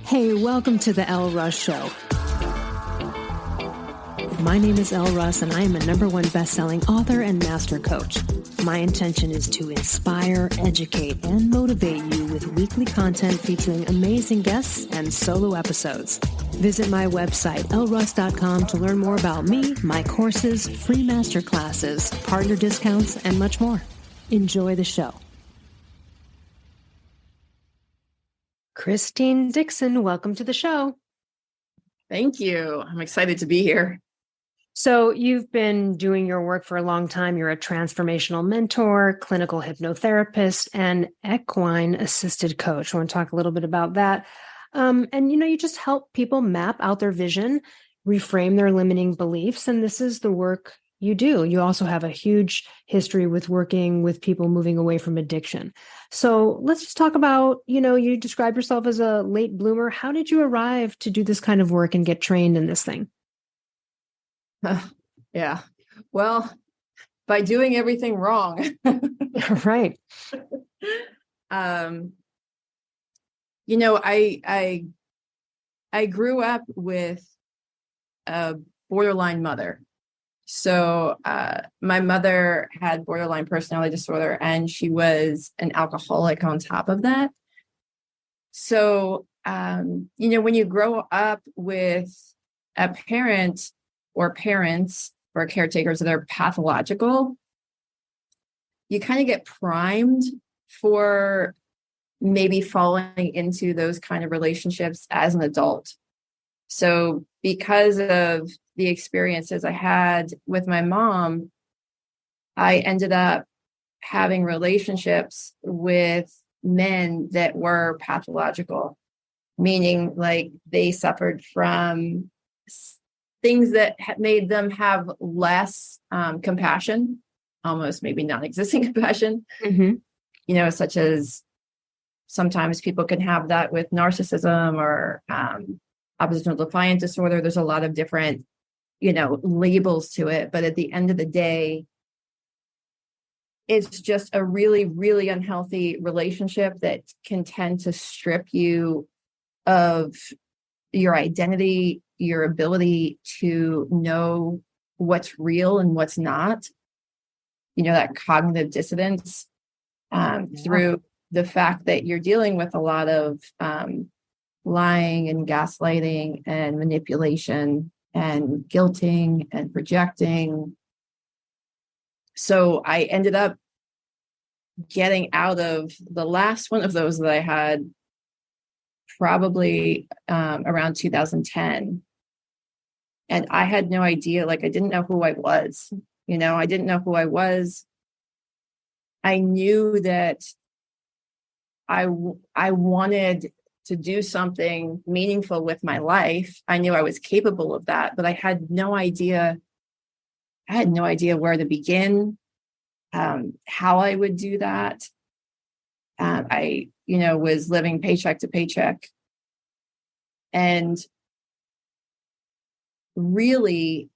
Hey, welcome to the Elle Russ Show. My name is Elle Russ, and I am a #1 best-selling author and master coach. My intention is to inspire, educate, and motivate you with weekly content featuring amazing guests and solo episodes. Visit my website, elleruss.com, to learn more about me, my courses, free master classes, partner discounts, and much more. Enjoy the show. Christine Dickson, welcome to the show. Thank you. I'm excited to be here. So you've been doing your work for a long time. You're a transformational mentor, clinical hypnotherapist, and equine assisted coach. I want to talk a little bit about that. You just help people map out their vision, reframe their limiting beliefs. And this is the work you do. You also have a huge history with working with people moving away from addiction. So let's just talk about, you describe yourself as a late bloomer. How did you arrive to do this kind of work and get trained in this thing? Yeah. Well, by doing everything wrong. Right. I grew up with a borderline mother. So my mother had borderline personality disorder, and she was an alcoholic on top of that. So, when you grow up with a parent or parents or caretakers that are pathological, you kind of get primed for maybe falling into those kind of relationships as an adult. So because of the experiences I had with my mom, I ended up having relationships with men that were pathological, meaning like they suffered from things that made them have less compassion, almost maybe non-existing compassion, such as sometimes people can have that with narcissism or oppositional defiant disorder. There's a lot of different, labels to it. But at the end of the day, it's just a really, really unhealthy relationship that can tend to strip you of your identity, your ability to know what's real and what's not, that cognitive dissonance through the fact that you're dealing with a lot of lying and gaslighting and manipulation and guilting and projecting. So I ended up getting out of the last one of those that I had probably around 2010. And I had no idea, I didn't know who I was. I didn't know who I was. I knew that I wanted to do something meaningful with my life. I knew I was capable of that, but I had no idea. I had no idea where to begin, how I would do that. I was living paycheck to paycheck, and really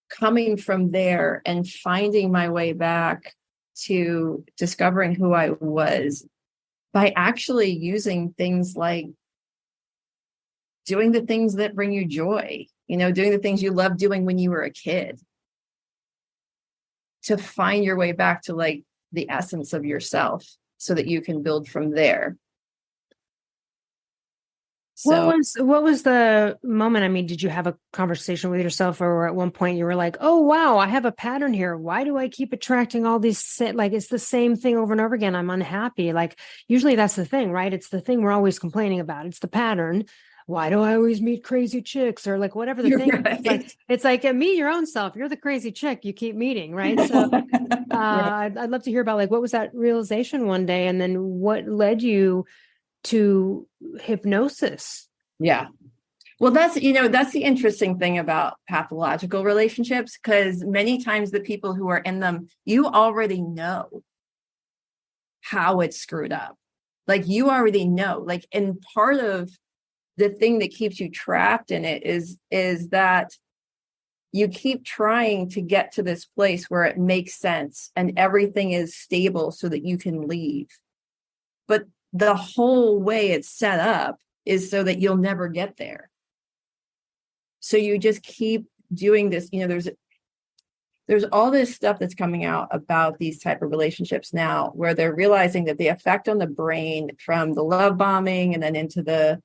coming from there and finding my way back to discovering who I was by actually using things like doing the things that bring you joy, doing the things you loved doing when you were a kid, to find your way back to the essence of yourself so that you can build from there. So what was the moment? I mean, did you have a conversation with yourself, or at one point you were like, oh, wow, I have a pattern here. Why do I keep attracting all these, it's the same thing over and over again. I'm unhappy. Usually that's the thing, right? It's the thing we're always complaining about. It's the pattern. Why do I always meet crazy chicks, or whatever the thing? Right. It's like meet your own self. You're the crazy chick you keep meeting, right? So right. I'd love to hear about what was that realization one day, and then what led you to hypnosis? Yeah. Well, that's the interesting thing about pathological relationships, because many times the people who are in them, you already know how it's screwed up. You already know, and part of the thing that keeps you trapped in it is that you keep trying to get to this place where it makes sense and everything is stable so that you can leave. But the whole way it's set up is so that you'll never get there. So you just keep doing this. You know, there's all this stuff that's coming out about these type of relationships now, where they're realizing that the effect on the brain from the love bombing and then into the,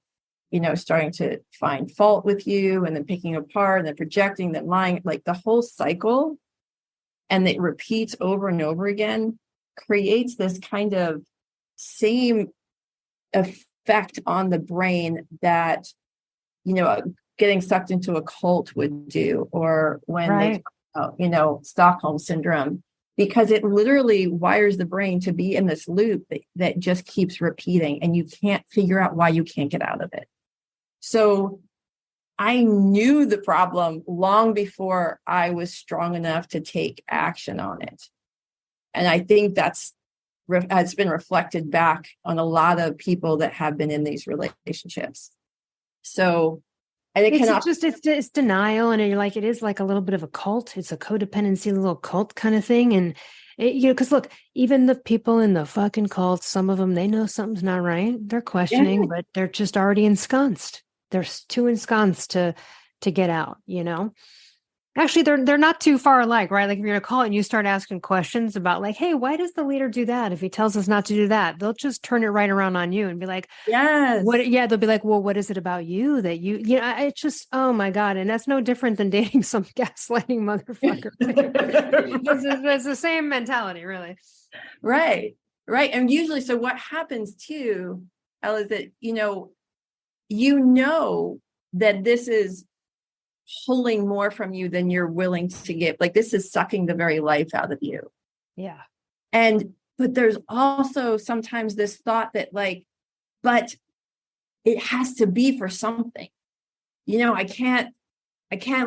you know, starting to find fault with you and then picking apart and then projecting, then lying, like the whole cycle, and it repeats over and over again, creates this kind of same effect on the brain that, you know, getting sucked into a cult would do, or when they, you know, Stockholm syndrome, because it literally wires the brain to be in this loop that just keeps repeating, and you can't figure out why you can't get out of it. So I knew the problem long before I was strong enough to take action on it. And I think has been reflected back on a lot of people that have been in these relationships. So and it's denial. And you're like, it is like a little bit of a cult. It's a codependency, little cult kind of thing. And you know, because look, even the people in the fucking cults, some of them, they know something's not right. They're questioning, but they're just already ensconced. They're too ensconced to get out, you know? Actually, they're not too far alike, right? Like if you're in a call and you start asking questions about like, hey, why does the leader do that? If he tells us not to do that, they'll just turn it right around on you and be like, yes. They'll be like, well, what is it about you that you know, it's just, oh my God. And that's no different than dating some gaslighting motherfucker. It's the same mentality, really. Right. Right. And usually, so what happens too, Elle, is that, you know that this is pulling more from you than you're willing to give. Like this is sucking the very life out of you. Yeah. But there's also sometimes this thought that like, but it has to be for something. You know, I can't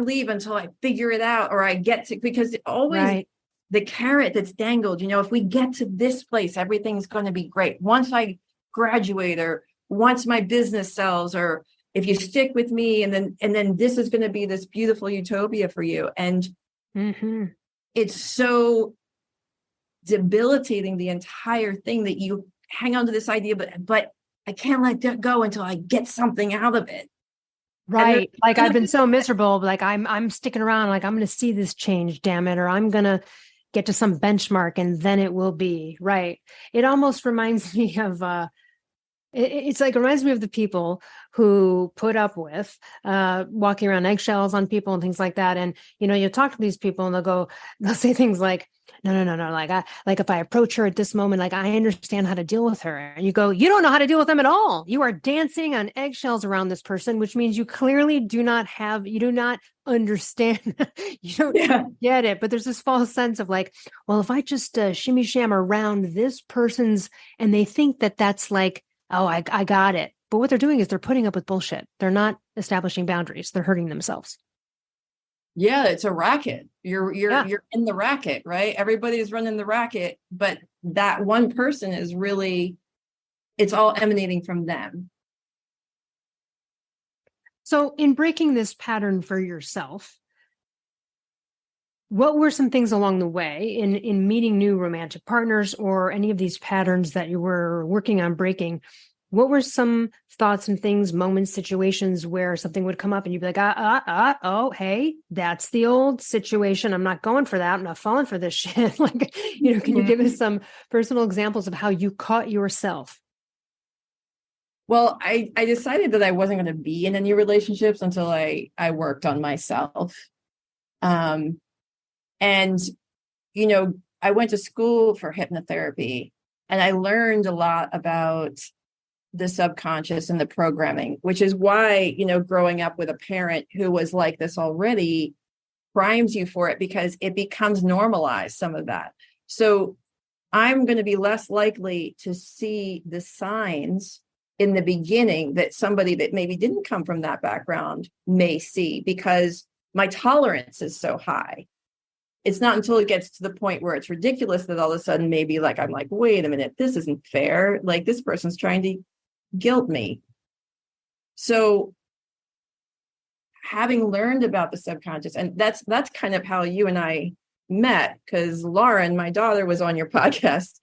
leave until I figure it out, or I get to, because always the carrot that's dangled, you know, if we get to this place, everything's going to be great. Once I graduate, or once my business sells, or if you stick with me, and then this is going to be this beautiful utopia for you. And it's so debilitating, the entire thing, that you hang on to this idea, but I can't let that go until I get something out of it. Right. Like I've been so miserable, like I'm sticking around, like I'm going to see this change, damn it, or I'm going to get to some benchmark and then it will be right. It almost reminds me of, it reminds me of the people who put up with walking around eggshells on people and things like that. And, you know, you talk to these people and they'll say things like, no. Like if I approach her at this moment, like I understand how to deal with her. And you go, you don't know how to deal with them at all. You are dancing on eggshells around this person, which means you clearly do not understand. You don't get it. But there's this false sense of like, well, if I just shimmy sham around this person's, and they think that that's like, oh, I got it. But what they're doing is they're putting up with bullshit. They're not establishing boundaries. They're hurting themselves. Yeah, it's a racket. You're in the racket, right? Everybody's running the racket, but that one person is really, it's all emanating from them. So in breaking this pattern for yourself, what were some things along the way in meeting new romantic partners, or any of these patterns that you were working on breaking? What were some thoughts and things, moments, situations where something would come up and you'd be like, oh, hey, that's the old situation. I'm not going for that. I'm not falling for this shit. Like, you know, can you give us some personal examples of how you caught yourself? Well, I decided that I wasn't going to be in any relationships until I worked on myself. And, you know, I went to school for hypnotherapy, and I learned a lot about the subconscious and the programming, which is why, you know, growing up with a parent who was like this already primes you for it, because it becomes normalized, some of that. So I'm going to be less likely to see the signs in the beginning that somebody that maybe didn't come from that background may see, because my tolerance is so high. It's not until it gets to the point where it's ridiculous that all of a sudden maybe like, I'm like, wait a minute, this isn't fair. Like this person's trying to guilt me. So having learned about the subconscious, and that's kind of how you and I met, because Lauren, my daughter, was on your podcast,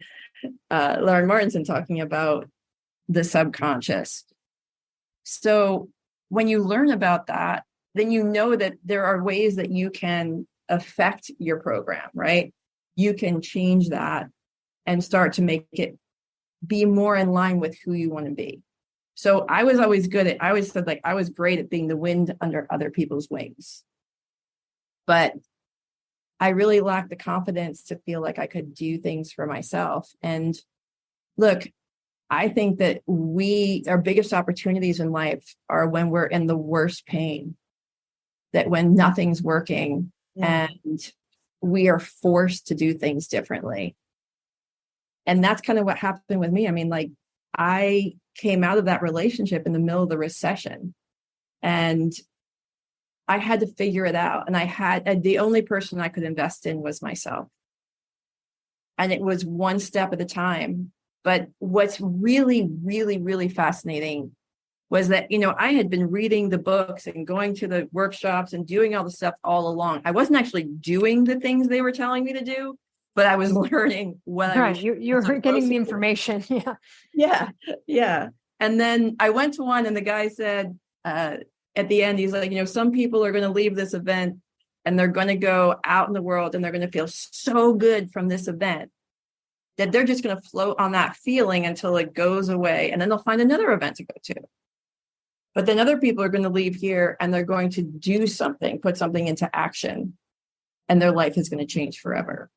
Lauren Martinson, talking about the subconscious. So when you learn about that, then you know that there are ways that you can affect your program, right? You can change that and start to make it be more in line with who you want to be. So I was always I always said, like, I was great at being the wind under other people's wings. But I really lacked the confidence to feel like I could do things for myself. And look, I think that our biggest opportunities in life are when we're in the worst pain, that when nothing's working and we are forced to do things differently. And that's kind of what happened with me. I mean, like, I came out of that relationship in the middle of the recession, and I had to figure it out. And the only person I could invest in was myself. And it was one step at a time. But what's really, really, really fascinating was that, I had been reading the books and going to the workshops and doing all the stuff all along. I wasn't actually doing the things they were telling me to do, but I was learning what I was. You were getting the information. Yeah. And then I went to one, and the guy said, at the end, he's like, some people are going to leave this event and they're going to go out in the world and they're going to feel so good from this event that they're just going to float on that feeling until it goes away. And then they'll find another event to go to. But then other people are going to leave here and they're going to do something, put something into action, and their life is going to change forever.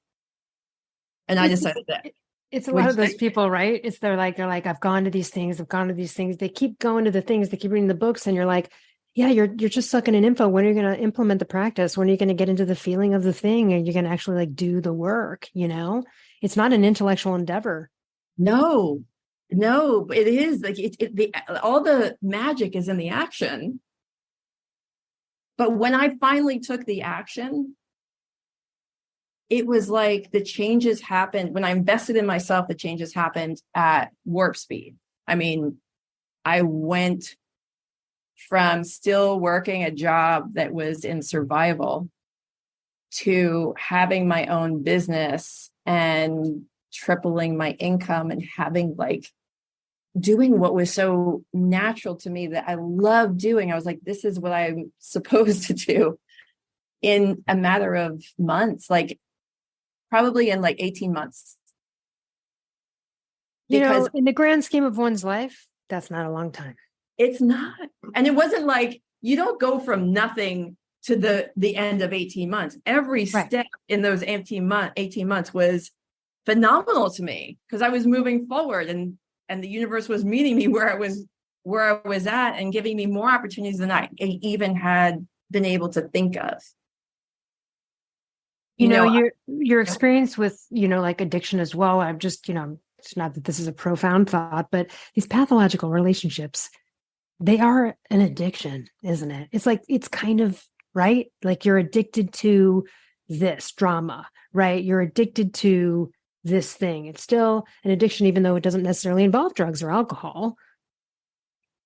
And I decided that. It's a lot of those people, right? They're like, I've gone to these things. They keep going to the things, they keep reading the books, and you're like, yeah, you're just sucking in info. When are you going to implement the practice? When are you going to get into the feeling of the thing? And you're going to actually do the work, It's not an intellectual endeavor. No, it is like all the magic is in the action. But when I finally took the action, it was like the changes happened. When I invested in myself, the changes happened at warp speed. I mean, I went from still working a job that was in survival to having my own business and tripling my income and having doing what was so natural to me that I love doing. I was like, this is what I'm supposed to do in a matter of months, probably in 18 months. Because in the grand scheme of one's life, that's not a long time. It's not. And it wasn't like you don't go from nothing to the end of 18 months. Every step in those 18 months was phenomenal to me because I was moving forward and the universe was meeting me where I was at and giving me more opportunities than I even had been able to think of. Your experience with, addiction as well. I'm just, it's not that this is a profound thought, but these pathological relationships, they are an addiction, isn't it? It's kind of, right? Like you're addicted to this drama, right? You're addicted to this thing. It's still an addiction, even though it doesn't necessarily involve drugs or alcohol.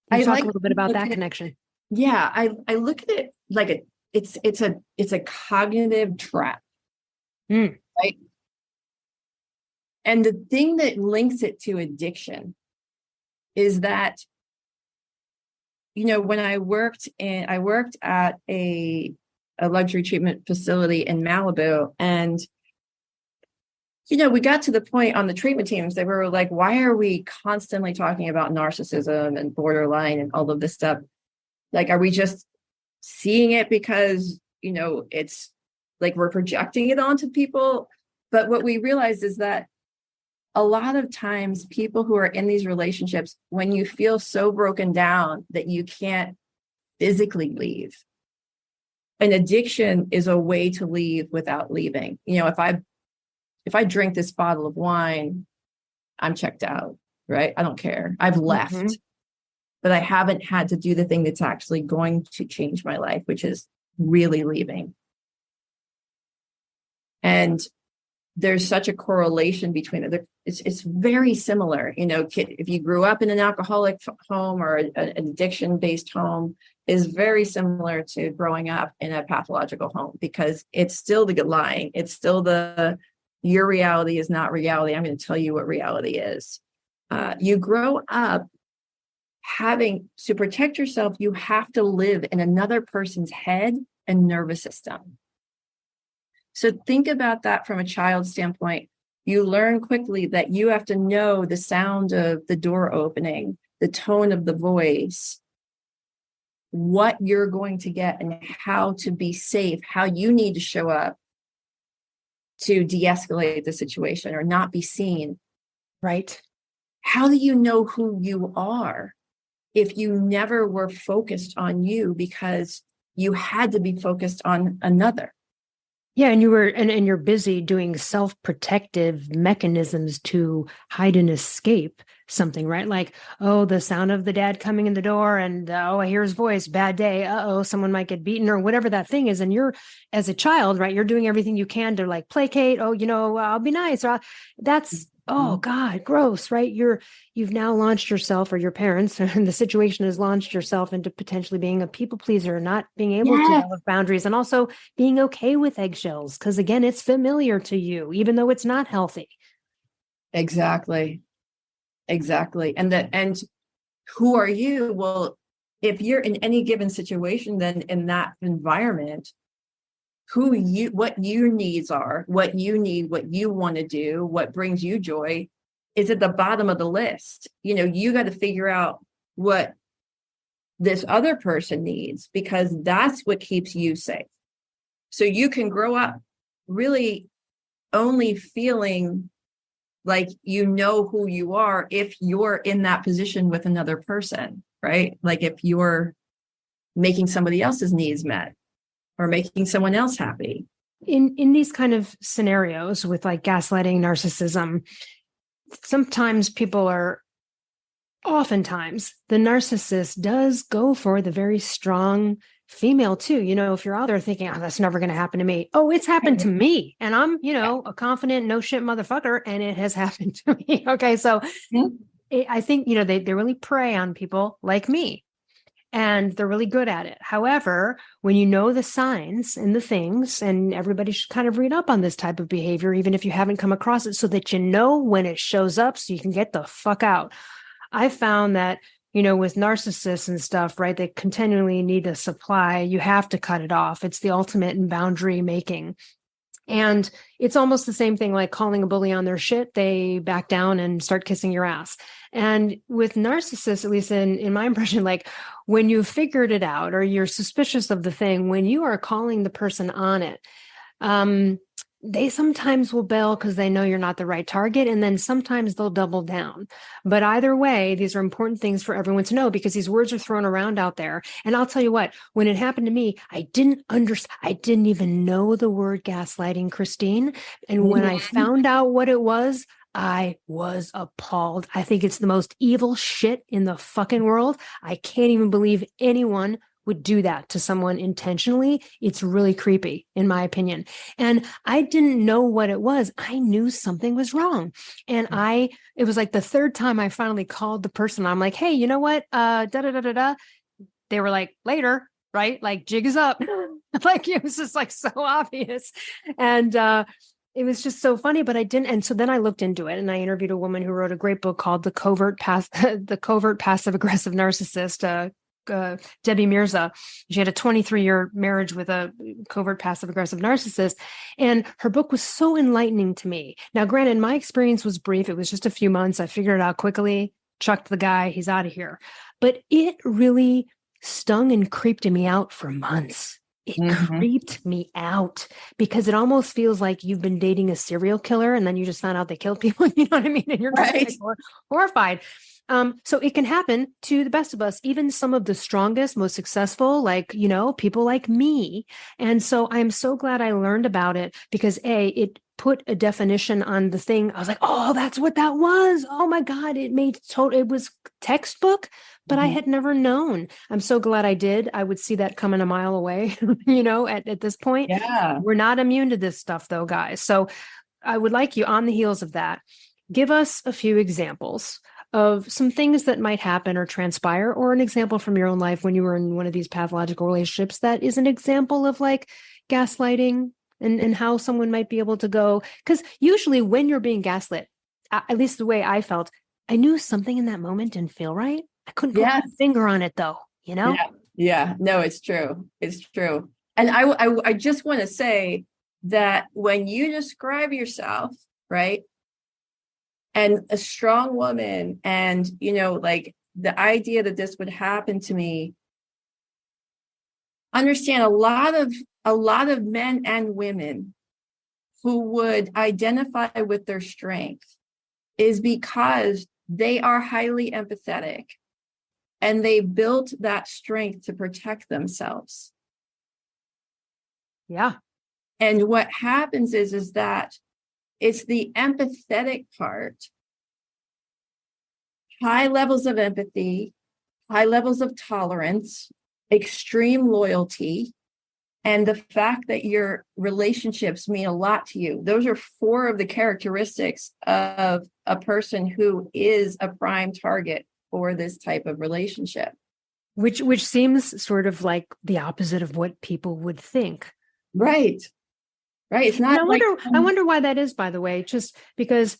Can you talk a little bit about that connection? Yeah. I look at it like it's a cognitive trap, right? And the thing that links it to addiction is that, when I worked at a luxury treatment facility in Malibu, and we got to the point on the treatment teams that we were like, why are we constantly talking about narcissism and borderline and all of this stuff? Are we just seeing it because, it's like we're projecting it onto people? But what we realized is that a lot of times people who are in these relationships, when you feel so broken down that you can't physically leave, an addiction is a way to leave without leaving. If I drink this bottle of wine, I'm checked out, right? I don't care. I've left, but I haven't had to do the thing that's actually going to change my life, which is really leaving. And there's such a correlation between it. It's very similar. If you grew up in an alcoholic home or an addiction-based home, is very similar to growing up in a pathological home, because it's still the lying. It's still your reality is not reality. I'm going to tell you what reality is. You grow up having to protect yourself, you have to live in another person's head and nervous system. So think about that from a child's standpoint. You learn quickly that you have to know the sound of the door opening, the tone of the voice, what you're going to get and how to be safe, how you need to show up to de-escalate the situation or not be seen. Right. How do you know who you are if you never were focused on you because you had to be focused on another? Yeah, and and you're busy doing self-protective mechanisms to hide and escape something, right? Like, oh, the sound of the dad coming in the door, and oh, I hear his voice, bad day. Uh-oh, someone might get beaten or whatever that thing is. And you're, as a child, right, you're doing everything you can to like placate. Oh, I'll be nice. That's, oh God, gross, right? You've now launched yourself, or your parents and the situation has launched yourself into potentially being a people pleaser, not being able to develop boundaries, and also being okay with eggshells. Because again, it's familiar to you, even though it's not healthy. Exactly. And who are you? Well, if you're in any given situation, then in that environment, what your needs are, what you need, what you want to do, what brings you joy is at the bottom of the list. You got to figure out what this other person needs, because that's what keeps you safe. So you can grow up really only feeling like you know who you are if you're in that position with another person, right? Like if you're making somebody else's needs met or making someone else happy. In these kind of scenarios with like gaslighting, narcissism, oftentimes the narcissist does go for the very strong female too. If you're out there thinking, oh, that's never going to happen to me. Oh, it's happened to me. And I'm, a confident, no shit motherfucker. And it has happened to me. Okay. So I think, they really prey on people like me. And they're really good at it. However, when you know the signs and the things, and everybody should kind of read up on this type of behavior, even if you haven't come across it, so that you know when it shows up so you can get the fuck out. I found that, with narcissists and stuff, right, they continually need a supply. You have to cut it off. It's the ultimate in boundary making. And it's almost the same thing like calling a bully on their shit. They back down and start kissing your ass. And with narcissists, at least in my impression, like when you've figured it out or you're suspicious of the thing, when you are calling the person on it, they sometimes will bail because they know you're not the right target. And then sometimes they'll double down. But either way, these are important things for everyone to know, because these words are thrown around out there. And I'll tell you what, when it happened to me, I didn't even know the word gaslighting, Christine. And when I found out what it was, I was appalled. I think it's the most evil shit in the fucking world. I can't even believe anyone would do that to someone intentionally. It's really creepy, in my opinion. And I didn't know what it was. I knew something was wrong. And it was like the third time I finally called the person. I'm like, hey, you know what? They were like, later, right? Like, jig is up. Like, it was just like so obvious. And, it was just so funny, but I didn't. And so then I looked into it and I interviewed a woman who wrote a great book called The Covert Passive Aggressive Narcissist, Debbie Mirza. She had a 23-year marriage with a covert passive aggressive narcissist. And her book was so enlightening to me. Now, granted, my experience was brief. It was just a few months. I figured it out quickly, chucked the guy, he's out of here. But it really stung and creeped me out for months. It creeped me out because it almost feels like you've been dating a serial killer and then you just found out they killed people. You know what I mean? And you're just like horrified. So it can happen to the best of us, even some of the strongest, most successful, like, people like me. And so I'm so glad I learned about it because it put a definition on the thing. I was like, oh, that's what that was. Oh my God. It was textbook, but I had never known. I'm so glad I did. I would see that coming a mile away, at this point. Yeah. We're not immune to this stuff though, guys. So I would like you, on the heels of that, give us a few examples of some things that might happen or transpire, or an example from your own life when you were in one of these pathological relationships that is an example of like gaslighting and how someone might be able to go. Because usually when you're being gaslit, at least the way I felt, I knew something in that moment didn't feel right. I couldn't put Yes. my finger on it though, you know? Yeah. Yeah. No, it's true. It's true. And I just want to say that when you describe yourself, right, and a strong woman, and, you know, like the idea that this would happen to me, understand a lot of men and women who would identify with their strength is because they are highly empathetic and they built that strength to protect themselves. Yeah. And what happens is that it's the empathetic part, high levels of empathy, high levels of tolerance, extreme loyalty, and the fact that your relationships mean a lot to you. Those are 4 of the characteristics of a person who is a prime target for this type of relationship. Which seems sort of like the opposite of what people would think. Right. Right. It's not. I wonder why that is, by the way, just because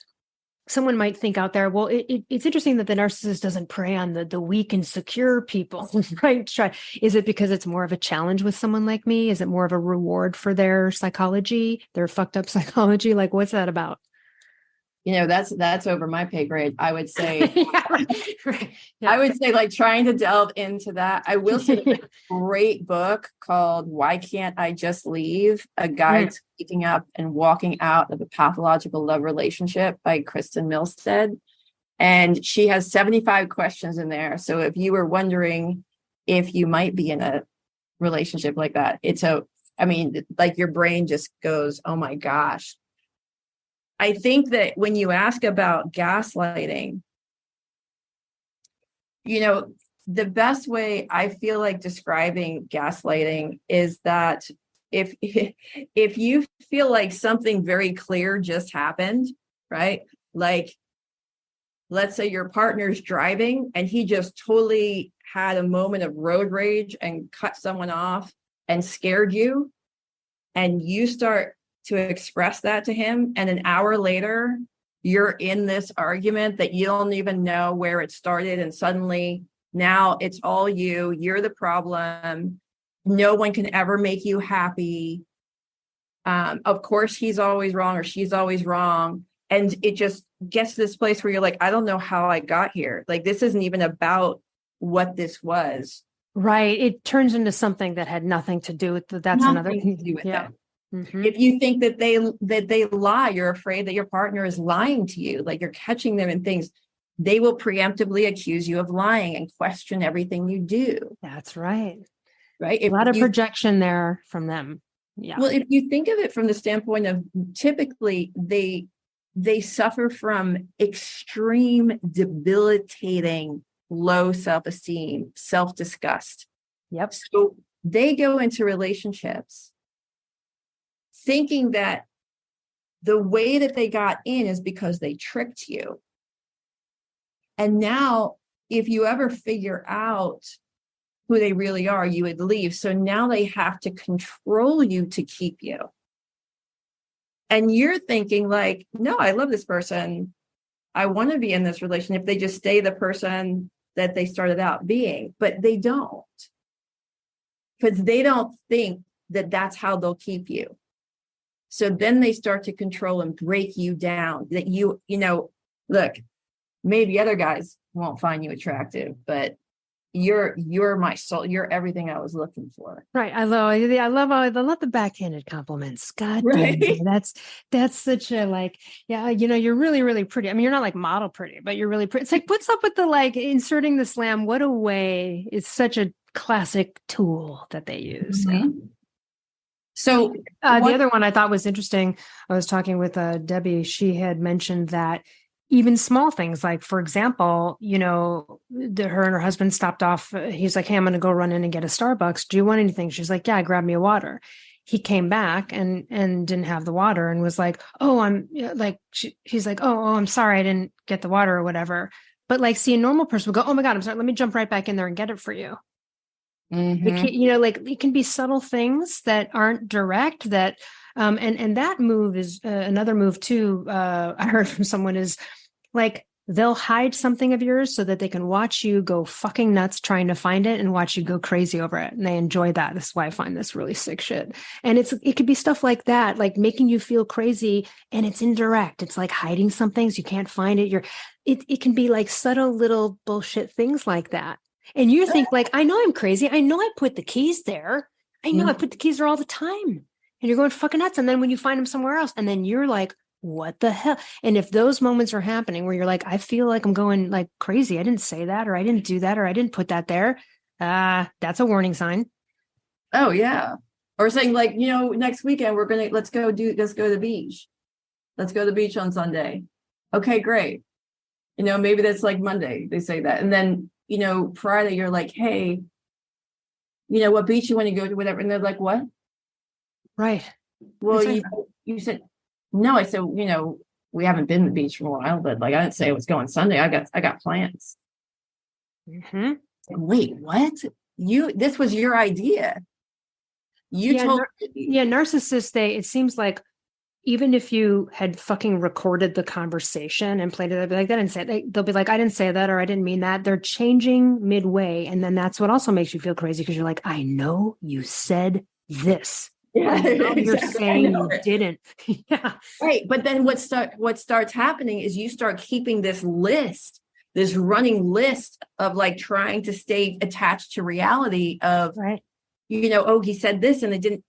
someone might think out there, well, it's interesting that the narcissist doesn't prey on the weak and secure people, right? Is it because it's more of a challenge with someone like me? Is it more of a reward for their psychology, their fucked up psychology? Like, what's that about? You know, that's over my pay grade. I would say, right. Yeah. I would say, like, trying to delve into that. I will say a great book called Why Can't I Just Leave? A Guide to Speaking Up and Walking Out of a Pathological Love Relationship by Kristen Milstead. And she has 75 questions in there. So if you were wondering if you might be in a relationship like that, like your brain just goes, oh my gosh. I think that when you ask about gaslighting, you know, the best way I feel like describing gaslighting is that if you feel like something very clear just happened, right? Like, let's say your partner's driving and he just totally had a moment of road rage and cut someone off and scared you, and you start to express that to him, and an hour later you're in this argument that you don't even know where it started, and suddenly now it's all you're the problem, no one can ever make you happy, of course he's always wrong or she's always wrong, and it just gets to this place where you're like, I don't know how I got here, like this isn't even about what this was. Right. It turns into something that had nothing to do with that's nothing another to do with yeah. it. Mm-hmm. If you think that they lie, you're afraid that your partner is lying to you, like you're catching them in things, they will preemptively accuse you of lying and question everything you do. That's right. Right. A lot of projection there from them. Yeah. Well, if you think of it from the standpoint of typically they suffer from extreme, debilitating, low self-esteem, self-disgust. Yep. So they go into relationships thinking that the way that they got in is because they tricked you. And now, if you ever figure out who they really are, you would leave. So now they have to control you to keep you. And you're thinking like, no, I love this person. I want to be in this relationship. If they just stay the person that they started out being, but they don't. Because they don't think that that's how they'll keep you. So then they start to control and break you down, that you know, look, maybe other guys won't find you attractive, but you're my soul. You're everything I was looking for. Right. I love the backhanded compliments. God damn it. That's such a like, yeah, you know, you're really, really pretty. I mean, you're not like model pretty, but you're really pretty. It's like, what's up with the like inserting the slam? What a way. It's such a classic tool that they use. Mm-hmm. So the other one I thought was interesting. I was talking with Debbie. She had mentioned that even small things, like, for example, you know, her and her husband stopped off. He's like, hey, I'm going to go run in and get a Starbucks. Do you want anything? She's like, yeah, grab me a water. He came back and didn't have the water and was like, oh, I'm like, he's like, oh, I'm sorry, I didn't get the water or whatever. But like, see, a normal person would go, oh my God, I'm sorry. Let me jump right back in there and get it for you. Mm-hmm. You know, like it can be subtle things that aren't direct that, and that move is another move too. I heard from someone is like, they'll hide something of yours so that they can watch you go fucking nuts trying to find it and watch you go crazy over it. And they enjoy that. This is why I find this really sick shit. And it could be stuff like that, like making you feel crazy, and it's indirect. It's like hiding some things. You can't find it. It can be like subtle little bullshit things like that. And you think like, I know I'm crazy. I know I put the keys there. I know I put the keys there all the time. And you're going fucking nuts. And then when you find them somewhere else, and then you're like, what the hell? And if those moments are happening where you're like, I feel like I'm going like crazy, I didn't say that, or I didn't do that, or I didn't put that there, that's a warning sign. Oh yeah. Or saying like, next weekend let's go to the beach. Let's go to the beach on Sunday. Okay, great. Maybe that's like Monday, they say that. And then, Friday you're like, hey, what beach you want to go to, whatever. And they're like, what? Right. Well, you said, no, I said, we haven't been to the beach for a while, but like, I didn't say it was going Sunday. I got plans. Mm-hmm. Wait, what? This was your idea. Narcissists, it seems like even if you had fucking recorded the conversation and played it, they'll be like, I didn't say it. They'll be like, I didn't say that, or I didn't mean that. They're changing midway. And then that's what also makes you feel crazy, because you're like, I know you said this. Yeah, you're saying you didn't. Yeah. Right. But then what starts happening is you start keeping this running list of like trying to stay attached to reality of, right. Oh, he said this and it didn't.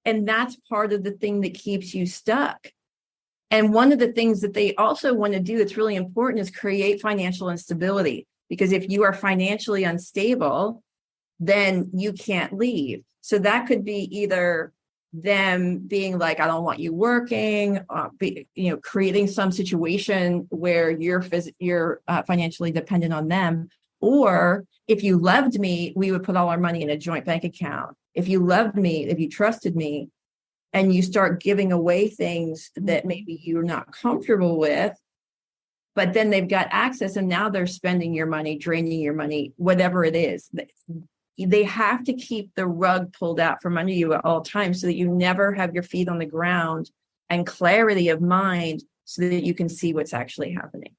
And that's part of the thing that keeps you stuck. And one of the things that they also want to do that's really important is create financial instability, because if you are financially unstable, then you can't leave. So that could be either them being like, I don't want you working, creating some situation where you're financially dependent on them. Or if you loved me, we would put all our money in a joint bank account. If you loved me, if you trusted me, and you start giving away things that maybe you're not comfortable with, but then they've got access and now they're spending your money, draining your money, whatever it is. They have to keep the rug pulled out from under you at all times so that you never have your feet on the ground and clarity of mind so that you can see what's actually happening.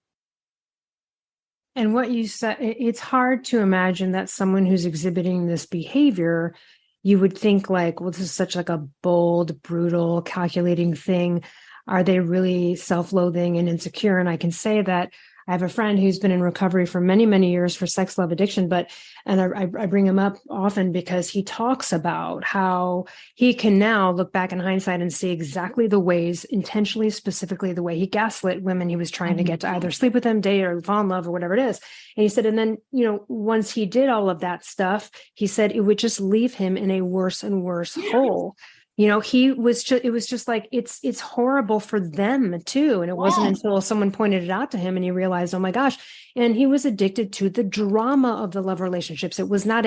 And what you said, it's hard to imagine that someone who's exhibiting this behavior, you would think like, well, this is such like a bold, brutal, calculating thing. Are they really self-loathing and insecure? And I can say that I have a friend who's been in recovery for many, many years for sex, love, addiction, and I bring him up often because he talks about how he can now look back in hindsight and see exactly the ways, intentionally, specifically the way he gaslit women he was trying to get to either sleep with them, date, or fall in love, or whatever it is. And he said, and then, once he did all of that stuff, he said it would just leave him in a worse and worse hole. It was just like, it's horrible for them too. And it wasn't until someone pointed it out to him and he realized, oh my gosh. And he was addicted to the drama of the love relationships. It was not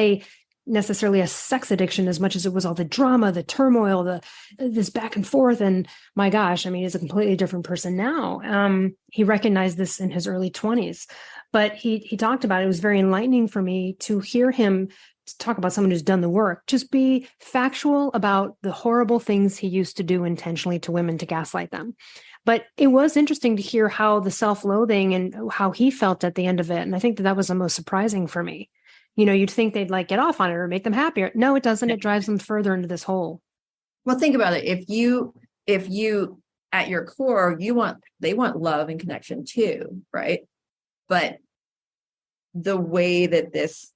necessarily a sex addiction as much as it was all the drama, the turmoil, this back and forth. And my gosh, I mean, he's a completely different person now. He recognized this in his early 20s, but he talked about it. It was very enlightening for me to hear him talk about someone who's done the work, just be factual about the horrible things he used to do intentionally to women to gaslight them. But it was interesting to hear how the self-loathing and how he felt at the end of it. And I think that was the most surprising for me. You'd think they'd like get off on it or make them happier. No, it doesn't. It drives them further into this hole. Well, think about it. If you at your core, they want love and connection too, right? But the way that this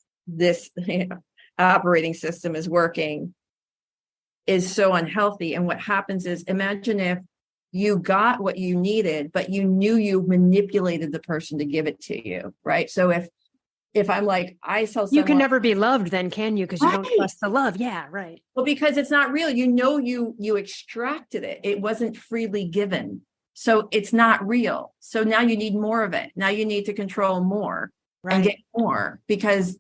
operating system is working is so unhealthy. And what happens is, imagine if you got what you needed, but you knew you manipulated the person to give it to you, right? So if I'm like, I tell someone, you can never be loved then, can you? Because you don't trust the love. Yeah, right. Well, because it's not real. You extracted it. It wasn't freely given. So it's not real. So now you need more of it. Now you need to control more and get more, because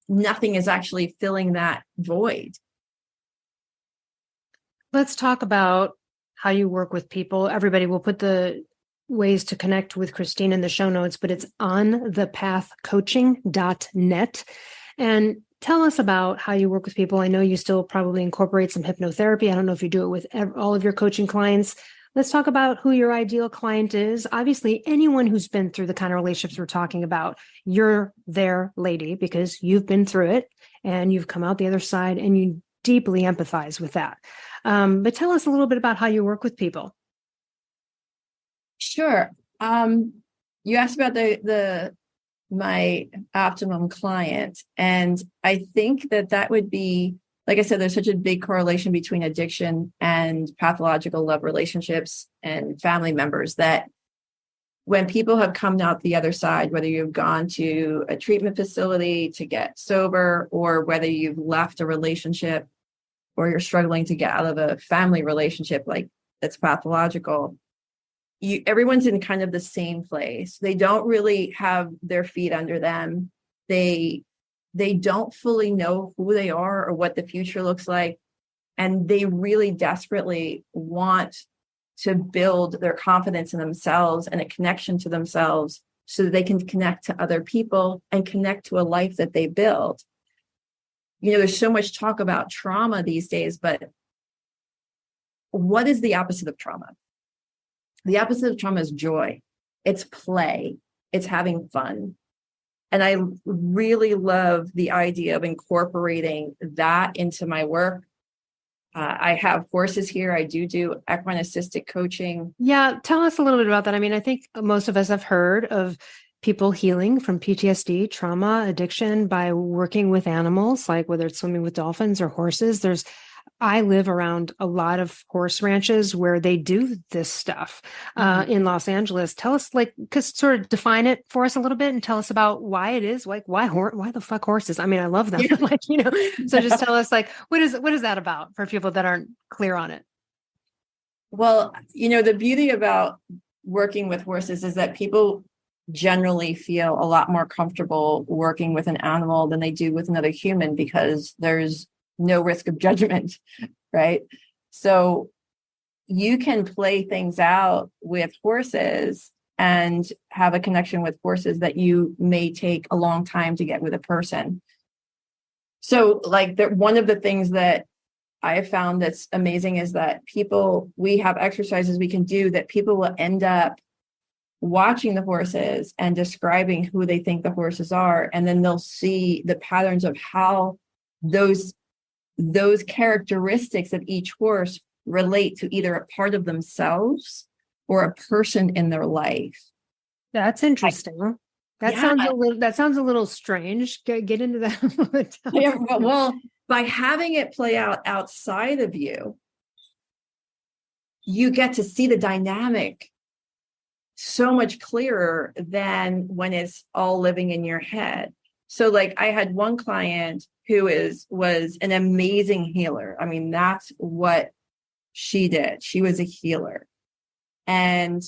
nothing is actually filling that void. Let's talk about how you work with people. Everybody will put the ways to connect with Christine in the show notes, but it's on thepathcoaching.net. And tell us about how you work with people. I know you still probably incorporate some hypnotherapy. I don't know if you do it with all of your coaching clients. Let's talk about who your ideal client is. Obviously, anyone who's been through the kind of relationships we're talking about, you're their lady because you've been through it and you've come out the other side and you deeply empathize with that. But tell us a little bit about how you work with people. Sure. You asked about my optimum client, and I think that would be, like I said, there's such a big correlation between addiction and pathological love relationships and family members, that when people have come out the other side, whether you've gone to a treatment facility to get sober, or whether you've left a relationship, or you're struggling to get out of a family relationship like that's pathological, everyone's in kind of the same place. They don't really have their feet under them. They don't fully know who they are or what the future looks like. And they really desperately want to build their confidence in themselves and a connection to themselves so that they can connect to other people and connect to a life that they build. You know, there's so much talk about trauma these days, but what is the opposite of trauma? The opposite of trauma is joy. It's play. It's having fun. And I really love the idea of incorporating that into my work. I have courses here. I do equine assisted coaching. Yeah. Tell us a little bit about that. I mean, I think most of us have heard of people healing from PTSD, trauma, addiction by working with animals, like whether it's swimming with dolphins or horses. I live around a lot of horse ranches where they do this stuff in Los Angeles. Tell us, sort of define it for us a little bit and tell us about why it is, like why the fuck horses? I mean, I love them, yeah. So just tell us what is that about for people that aren't clear on it? Well, the beauty about working with horses is that people generally feel a lot more comfortable working with an animal than they do with another human because there's no risk of judgment, right? So you can play things out with horses and have a connection with horses that you may take a long time to get with a person. So one of the things that I have found that's amazing is that we have exercises we can do that people will end up watching the horses and describing who they think the horses are. And then they'll see the patterns of how those characteristics of each horse relate to either a part of themselves or a person in their life. That's interesting. That sounds a little strange. Get into that. Yeah, well, by having it play out outside of you, you get to see the dynamic so much clearer than when it's all living in your head. So I had one client who was an amazing healer. I mean, that's what she did. She was a healer. And,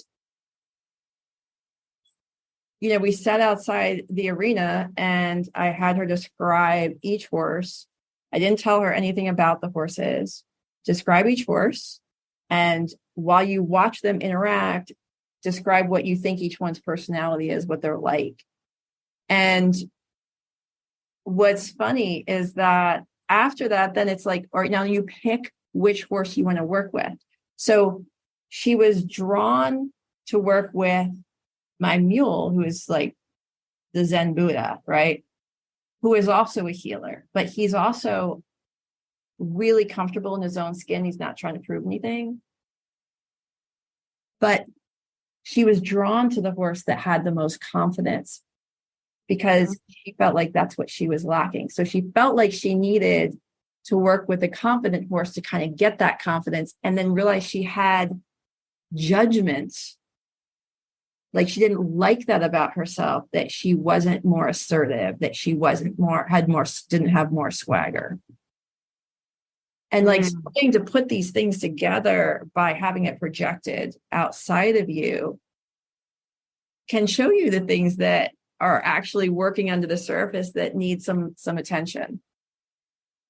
we sat outside the arena and I had her describe each horse. I didn't tell her anything about the horses. Describe each horse. And while you watch them interact, describe what you think each one's personality is, what they're like. And what's funny is that after that, then it's all right, now you pick which horse you want to work with. So she was drawn to work with my mule, who is the Zen Buddha, right? Who is also a healer, but he's also really comfortable in his own skin. He's not trying to prove anything. But she was drawn to the horse that had the most confidence because she felt like that's what she was lacking. So she felt like she needed to work with a confident horse to kind of get that confidence, and then realize she had judgment. She didn't like that about herself, that she wasn't more assertive, that she didn't have more swagger. And starting to put these things together by having it projected outside of you can show you the things that are actually working under the surface that need some attention.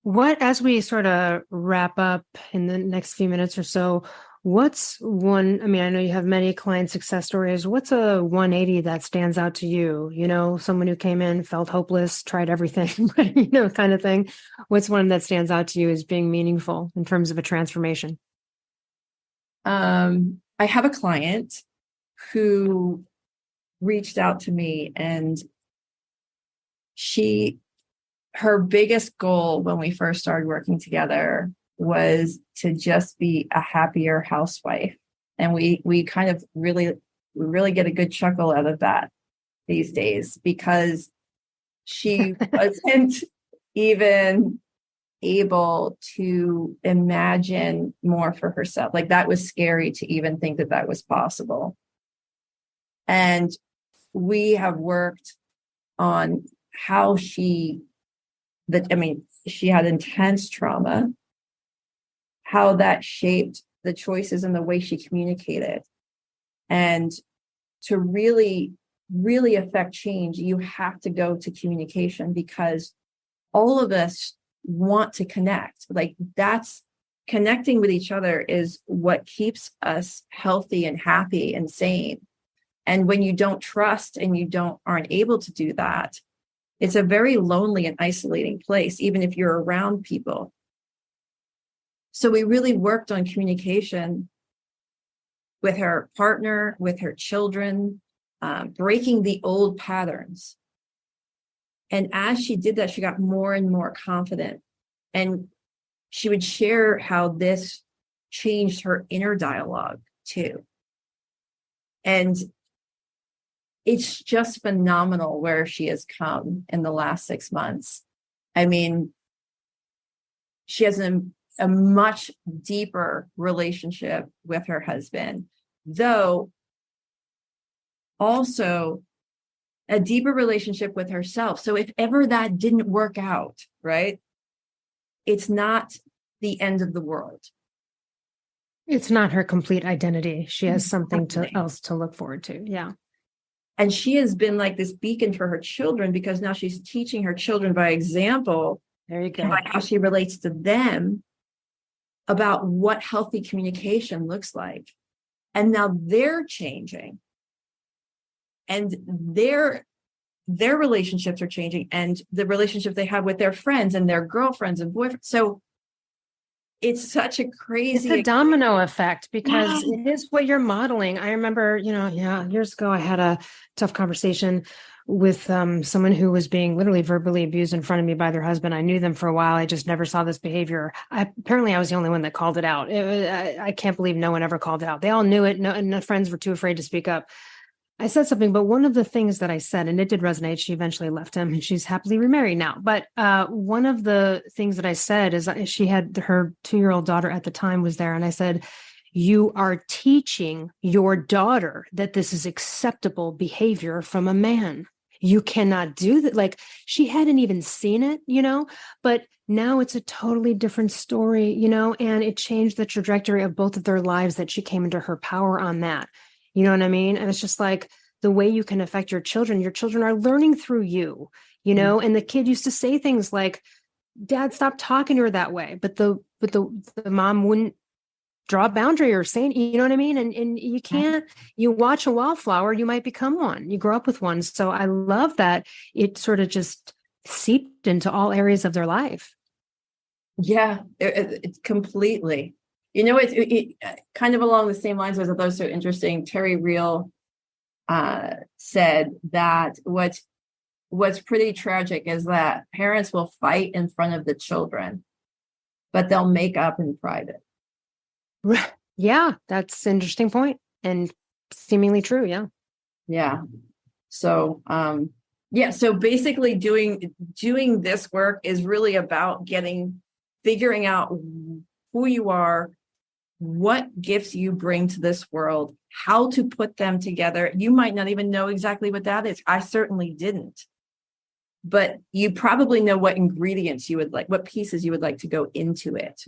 As we sort of wrap up in the next few minutes or so, what's one, I know you have many client success stories. What's a 180 that stands out to you? Someone who came in, felt hopeless, tried everything, kind of thing. What's one that stands out to you as being meaningful in terms of a transformation? I have a client who reached out to me, and her biggest goal when we first started working together was to just be a happier housewife. And we kind of really get a good chuckle out of that these days, because she wasn't even able to imagine more for herself. Like, that was scary to even think that that was possible. And we have worked on how she had intense trauma, how that shaped the choices and the way she communicated. And to really, really affect change, you have to go to communication, because all of us want to connect. Like, that's connecting with each other is what keeps us healthy and happy and sane. And when you don't trust and aren't able to do that, it's a very lonely and isolating place, even if you're around people. So we really worked on communication with her partner, with her children, breaking the old patterns. And as she did that, she got more and more confident. And she would share how this changed her inner dialogue too. And it's just phenomenal where she has come in the last 6 months. I mean, she has a much deeper relationship with her husband, though also a deeper relationship with herself. So if ever that didn't work out, right, it's not the end of the world. It's not her complete identity. She has something else to look forward to. Yeah. And she has been like this beacon for her children, because now she's teaching her children by example. There you go. By how she relates to them about what healthy communication looks like. And now they're changing, and their relationships are changing, and the relationship they have with their friends and their girlfriends and boyfriends. So it's such a crazy... It's a domino effect, because it is what you're modeling. I remember, years ago, I had a tough conversation with someone who was being literally verbally abused in front of me by their husband. I knew them for a while. I just never saw this behavior. Apparently I was the only one that called it out. I can't believe no one ever called it out. They all knew it. No, and the friends were too afraid to speak up. I said something, but one of the things that I said, and it did resonate, she eventually left him and she's happily remarried now. But one of the things that I said is she had her 2-year-old daughter at the time was there. And I said, you are teaching your daughter that this is acceptable behavior from a man. You cannot do that. Like, she hadn't even seen it, but now it's a totally different story, and it changed the trajectory of both of their lives, that she came into her power on that. You know what I mean? And it's just like the way you can affect your children are learning through you, and the kid used to say things like, Dad, stop talking to her that way. But the mom wouldn't draw a boundary or say, you know what I mean? And you can't, you watch a wallflower, you might become one. You grow up with one. So I love that it sort of just seeped into all areas of their life. Yeah, it's completely. It kind of along the same lines, as I thought was so interesting. Terry Real said that what's pretty tragic is that parents will fight in front of the children, but they'll make up in private. Yeah, that's an interesting point, and seemingly true. Yeah. Yeah. So, so basically doing this work is really about figuring out who you are, what gifts you bring to this world, how to put them together. You might not even know exactly what that is. I certainly didn't. But you probably know what ingredients you would like, what pieces you would like to go into it.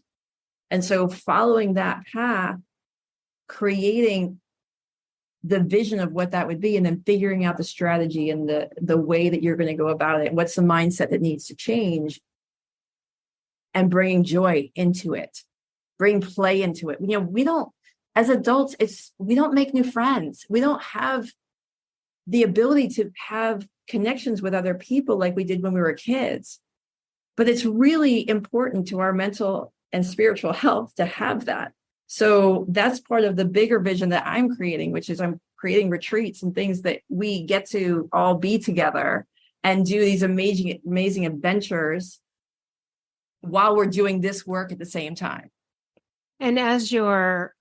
And so following that path, creating the vision of what that would be, and then figuring out the strategy and the way that you're going to go about it. What's the mindset that needs to change, and bringing joy into it, bring play into it. We don't, as adults, we don't make new friends. We don't have the ability to have connections with other people like we did when we were kids. But it's really important to our mental and spiritual health to have that. So that's part of the bigger vision that I'm creating, which is I'm creating retreats and things that we get to all be together and do these amazing, amazing adventures while we're doing this work at the same time. And as your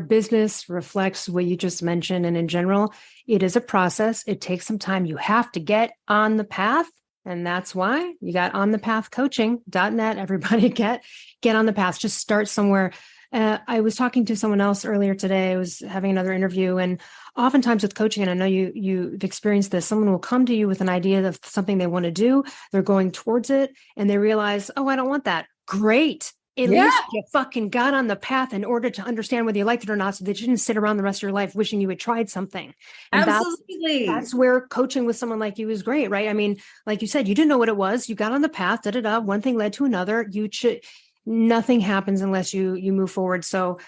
business reflects what you just mentioned, and in general, it is a process. It takes some time. You have to get on the path. And that's why you got onthepathcoaching.net. Everybody get on the path. Just start somewhere. I was talking to someone else earlier today. I was having another interview, and oftentimes with coaching, and I know you've experienced this, someone will come to you with an idea of something they want to do. They're going towards it and they realize, oh, I don't want that. Great. At least you fucking got on the path in order to understand whether you liked it or not, so that you didn't sit around the rest of your life wishing you had tried something. And absolutely. That's where coaching with someone like you is great, right? I mean, like you said, you didn't know what it was. You got on the path, one thing led to another. Nothing happens unless you move forward. So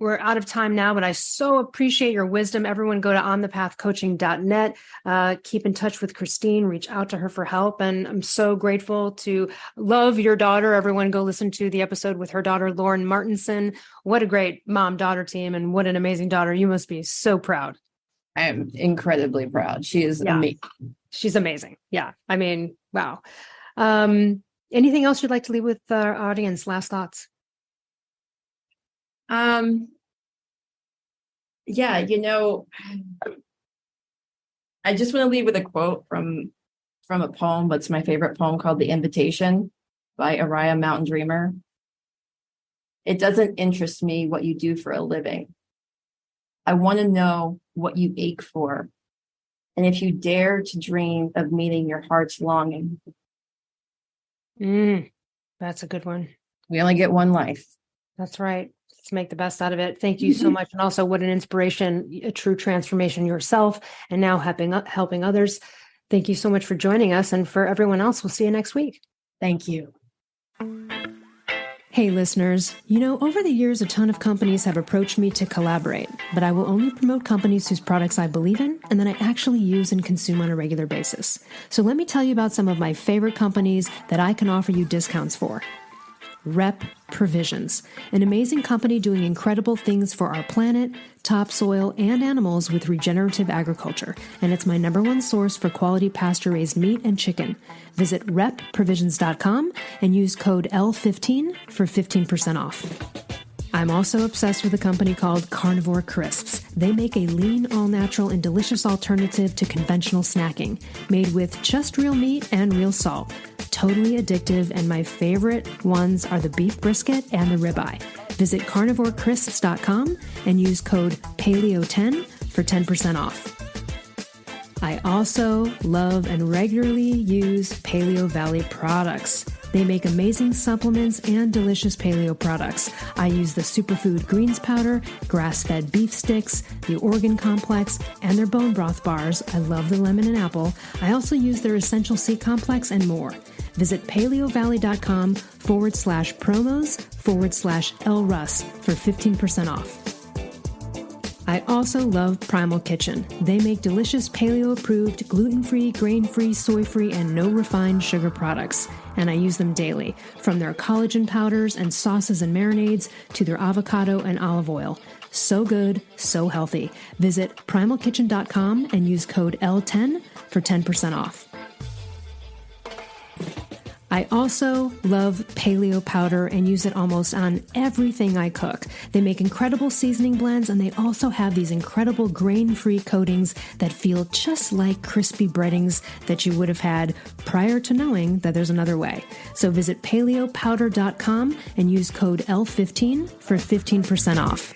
we're out of time now, but I so appreciate your wisdom. Everyone go to onthepathcoaching.net. Keep in touch with Christine, reach out to her for help. And I'm so grateful to love your daughter. Everyone go listen to the episode with her daughter, Lauren Martinson. What a great mom-daughter team, and what an amazing daughter. You must be so proud. I am incredibly proud. She is amazing. She's amazing. Yeah. I mean, wow. Anything else you'd like to leave with our audience? Last thoughts? Yeah, I just want to leave with a quote from a poem, but it's my favorite poem, called The Invitation by Araya Mountain Dreamer. It doesn't interest me what you do for a living. I want to know what you ache for, and if you dare to dream of meeting your heart's longing. That's a good one. We only get one life. That's right. Let's make the best out of it. Thank you so much. And also, what an inspiration, a true transformation yourself, and now helping others. Thank you so much for joining us. And for everyone else, we'll see you next week. Thank you. Hey, listeners, over the years, a ton of companies have approached me to collaborate, but I will only promote companies whose products I believe in and that I actually use and consume on a regular basis. So let me tell you about some of my favorite companies that I can offer you discounts for. Rep Provisions, an amazing company doing incredible things for our planet, topsoil, and animals with regenerative agriculture. And it's my #1 source for quality pasture-raised meat and chicken. Visit repprovisions.com and use code L15 for 15% off. I'm also obsessed with a company called Carnivore Crisps. They make a lean, all-natural, and delicious alternative to conventional snacking, made with just real meat and real salt. Totally addictive, and my favorite ones are the beef brisket and the ribeye. Visit carnivorecrisps.com and use code PALEO10 for 10% off. I also love and regularly use Paleo Valley products. They make amazing supplements and delicious paleo products. I use the superfood greens powder, grass-fed beef sticks, the organ complex, and their bone broth bars. I love the lemon and apple. I also use their essential C complex and more. Visit paleovalley.com/promos/Elle Russ for 15% off. I also love Primal Kitchen. They make delicious paleo-approved, gluten-free, grain-free, soy-free, and no refined sugar products. And I use them daily, from their collagen powders and sauces and marinades to their avocado and olive oil. So good, so healthy. Visit primalkitchen.com and use code L10 for 10% off. I also love paleo powder and use it almost on everything I cook. They make incredible seasoning blends, and they also have these incredible grain-free coatings that feel just like crispy breadings that you would have had prior to knowing that there's another way. So visit paleopowder.com and use code L15 for 15% off.